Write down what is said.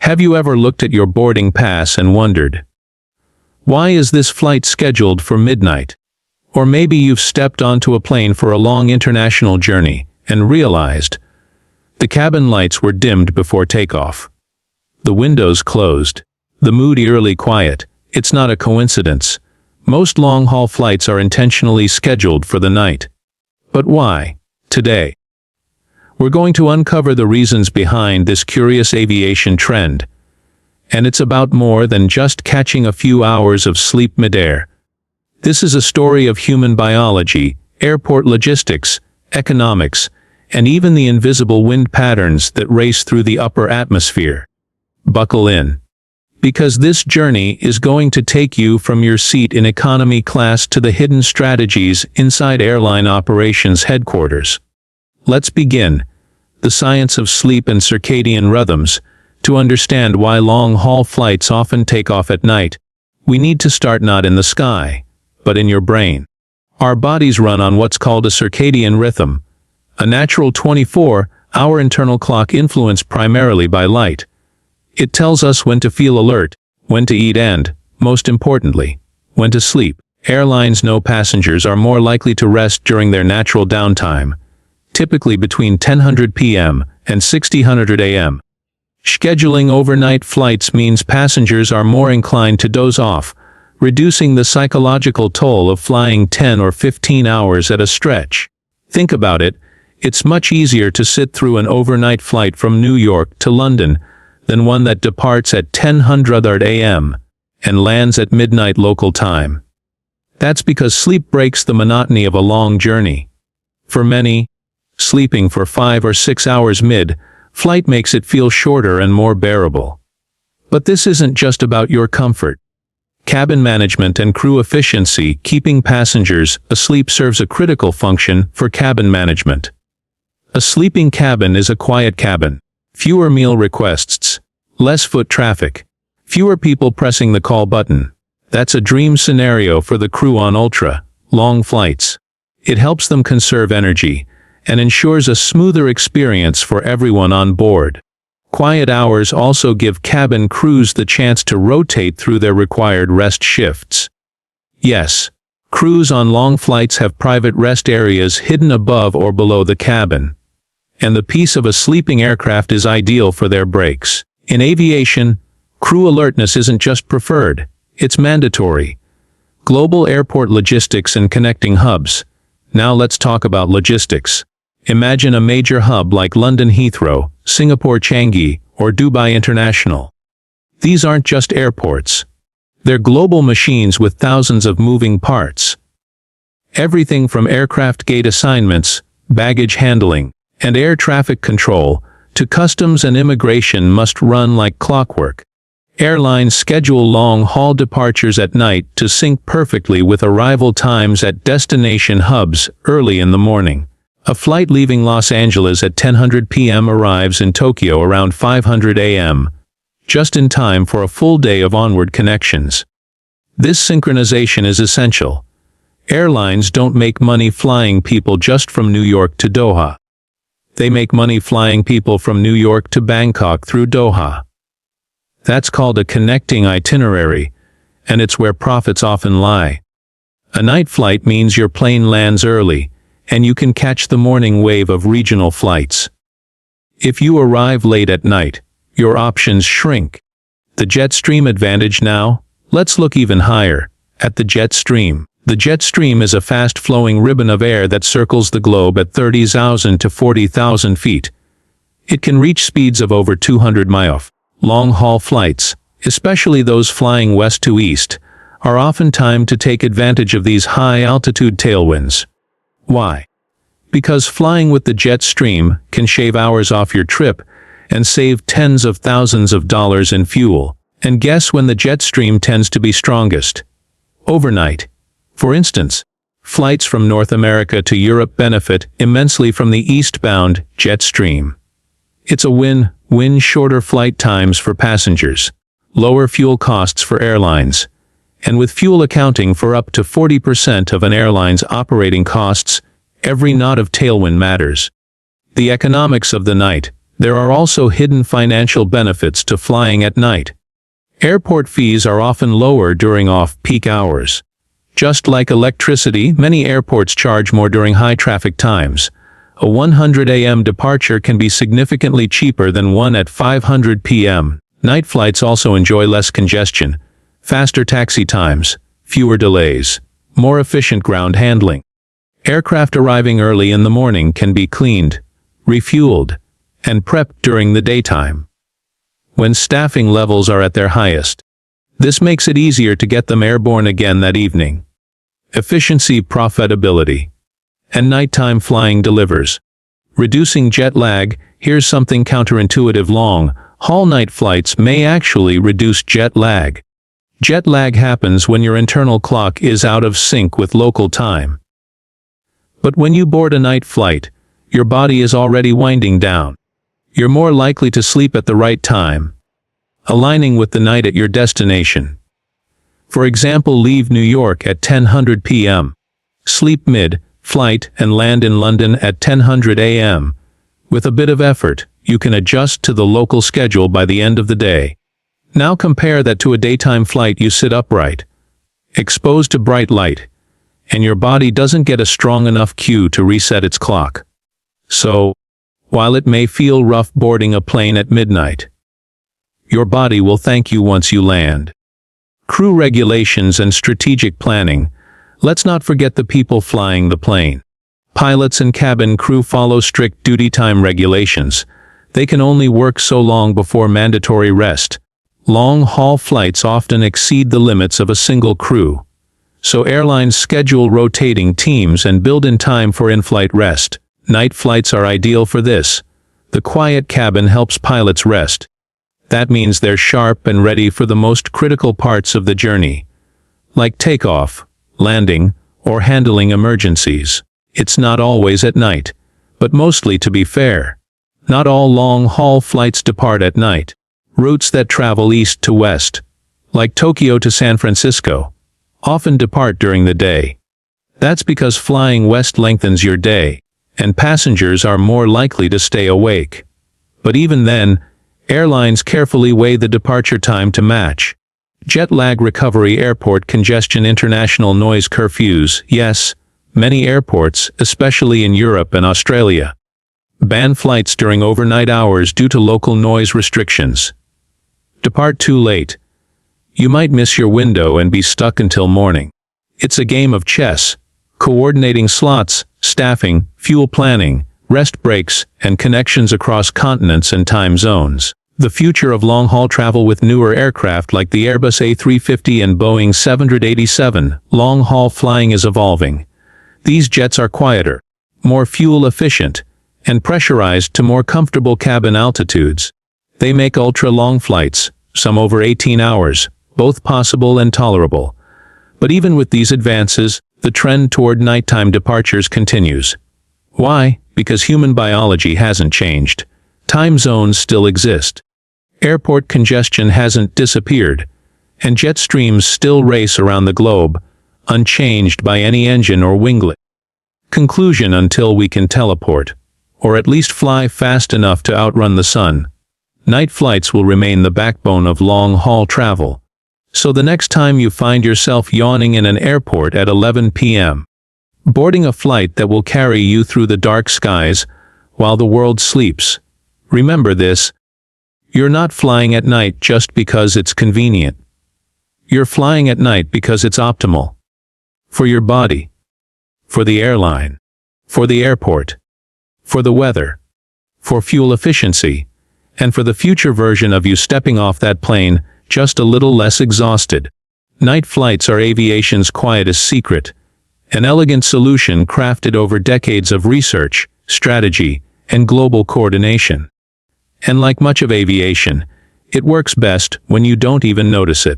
Have you ever looked at your boarding pass and wondered, why is this flight scheduled for midnight? Or maybe you've stepped onto a plane for a long international journey and realized the cabin lights were dimmed before takeoff. The windows closed. The moody early quiet. It's not a coincidence. Most long-haul flights are intentionally scheduled for the night. But why? Today, we're going to uncover the reasons behind this curious aviation trend. And it's about more than just catching a few hours of sleep midair. This is a story of human biology, airport logistics, economics, and even the invisible wind patterns that race through the upper atmosphere. Buckle in, because this journey is going to take you from your seat in economy class to the hidden strategies inside airline operations headquarters. Let's begin the science of sleep and circadian rhythms. To understand why long-haul flights often take off at night, we need to start not in the sky, but in your brain. Our bodies run on what's called a circadian rhythm, a natural 24-hour internal clock influenced primarily by light. It tells us when to feel alert, when to eat and, most importantly, when to sleep. Airlines know passengers are more likely to rest during their natural downtime, typically between 10:00 p.m. and 16:00 a.m. Scheduling overnight flights means passengers are more inclined to doze off, reducing the psychological toll of flying 10 or 15 hours at a stretch. Think about it, it's much easier to sit through an overnight flight from New York to London than one that departs at 10:00 a.m. and lands at midnight local time. That's because sleep breaks the monotony of a long journey. For many, sleeping for 5 or 6 hours mid-flight makes it feel shorter and more bearable. But this isn't just about your comfort. Cabin management and crew efficiency. Keeping passengers asleep serves a critical function for cabin management. A sleeping cabin is a quiet cabin. Fewer meal requests, less foot traffic, fewer people pressing the call button. That's a dream scenario for the crew on ultra-long flights. It helps them conserve energy and ensures a smoother experience for everyone on board. Quiet hours also give cabin crews the chance to rotate through their required rest shifts. Yes, crews on long flights have private rest areas hidden above or below the cabin, and the peace of a sleeping aircraft is ideal for their breaks. In aviation, crew alertness isn't just preferred, it's mandatory. Global airport logistics and connecting hubs. Now let's talk about logistics. Imagine a major hub like London Heathrow, Singapore Changi, or Dubai International. These aren't just airports. They're global machines with thousands of moving parts. Everything from aircraft gate assignments, baggage handling, and air traffic control to customs and immigration must run like clockwork. Airlines schedule long-haul departures at night to sync perfectly with arrival times at destination hubs early in the morning. A flight leaving Los Angeles at 10:00 p.m. arrives in Tokyo around 5:00 a.m., just in time for a full day of onward connections. This synchronization is essential. Airlines don't make money flying people just from New York to Doha. They make money flying people from New York to Bangkok through Doha. That's called a connecting itinerary, and it's where profits often lie. A night flight means your plane lands early, and you can catch the morning wave of regional flights. If you arrive late at night, your options shrink. The jet stream advantage now? Let's look even higher, at the jet stream. The jet stream is a fast-flowing ribbon of air that circles the globe at 30,000 to 40,000 feet. It can reach speeds of over 200 miles. Long-haul flights, especially those flying west to east, are often timed to take advantage of these high-altitude tailwinds. Why? Because flying with the jet stream can shave hours off your trip and save tens of thousands of dollars in fuel. And guess when the jet stream tends to be strongest? Overnight. For instance, flights from North America to Europe benefit immensely from the eastbound jet stream. It's a win-win: shorter flight times for passengers, lower fuel costs for airlines, and with fuel accounting for up to 40% of an airline's operating costs, every knot of tailwind matters. The economics of the night. There are also hidden financial benefits to flying at night. Airport fees are often lower during off-peak hours. Just like electricity, many airports charge more during high-traffic times. A 100 a.m. departure can be significantly cheaper than one at 500 p.m. Night flights also enjoy less congestion, faster taxi times, fewer delays, more efficient ground handling. Aircraft arriving early in the morning can be cleaned, refueled, and prepped during the daytime, when staffing levels are at their highest. This makes it easier to get them airborne again that evening. Efficiency, profitability, and nighttime flying delivers. Reducing jet lag. Here's something counterintuitive: long-haul night flights may actually reduce jet lag. Jet lag happens when your internal clock is out of sync with local time. But when you board a night flight, your body is already winding down. You're more likely to sleep at the right time, aligning with the night at your destination. For example, leave New York at 10:00 p.m. Sleep mid-flight and land in London at 10:00 a.m. With a bit of effort, you can adjust to the local schedule by the end of the day. Now compare that to a daytime flight. You sit upright, exposed to bright light, and your body doesn't get a strong enough cue to reset its clock. So, while it may feel rough boarding a plane at midnight, your body will thank you once you land. Crew regulations and strategic planning. Let's not forget the people flying the plane. Pilots and cabin crew follow strict duty time regulations. They can only work so long before mandatory rest. Long-haul flights often exceed the limits of a single crew, so airlines schedule rotating teams and build in time for in-flight rest. Night flights are ideal for this. The quiet cabin helps pilots rest. That means they're sharp and ready for the most critical parts of the journey, like takeoff, landing, or handling emergencies. It's not always at night, but mostly, to be fair. Not all long-haul flights depart at night. Routes that travel east to west, like Tokyo to San Francisco, often depart during the day. That's because flying west lengthens your day, and passengers are more likely to stay awake. But even then, airlines carefully weigh the departure time to match. Jet lag recovery, airport congestion, international noise curfews. Yes, many airports, especially in Europe and Australia, ban flights during overnight hours due to local noise restrictions. Depart too late. You might miss your window and be stuck until morning. It's a game of chess, coordinating slots, staffing, fuel planning, rest breaks, and connections across continents and time zones. The future of long-haul travel with newer aircraft like the Airbus A350 and Boeing 787, long-haul flying is evolving. These jets are quieter, more fuel efficient, and pressurized to more comfortable cabin altitudes. They make ultra-long flights, some over 18 hours, both possible and tolerable. But even with these advances, the trend toward nighttime departures continues. Why? Because human biology hasn't changed. Time zones still exist. Airport congestion hasn't disappeared, and jet streams still race around the globe, unchanged by any engine or winglet. Conclusion: until we can teleport, or at least fly fast enough to outrun the sun, night flights will remain the backbone of long-haul travel. So the next time you find yourself yawning in an airport at 11 p.m., boarding a flight that will carry you through the dark skies while the world sleeps, remember this: you're not flying at night just because it's convenient. You're flying at night because it's optimal. For your body, for the airline, for the airport, for the weather, for fuel efficiency, and for the future version of you stepping off that plane just a little less exhausted. Night flights are aviation's quietest secret, an elegant solution crafted over decades of research, strategy, and global coordination. And like much of aviation, it works best when you don't even notice it.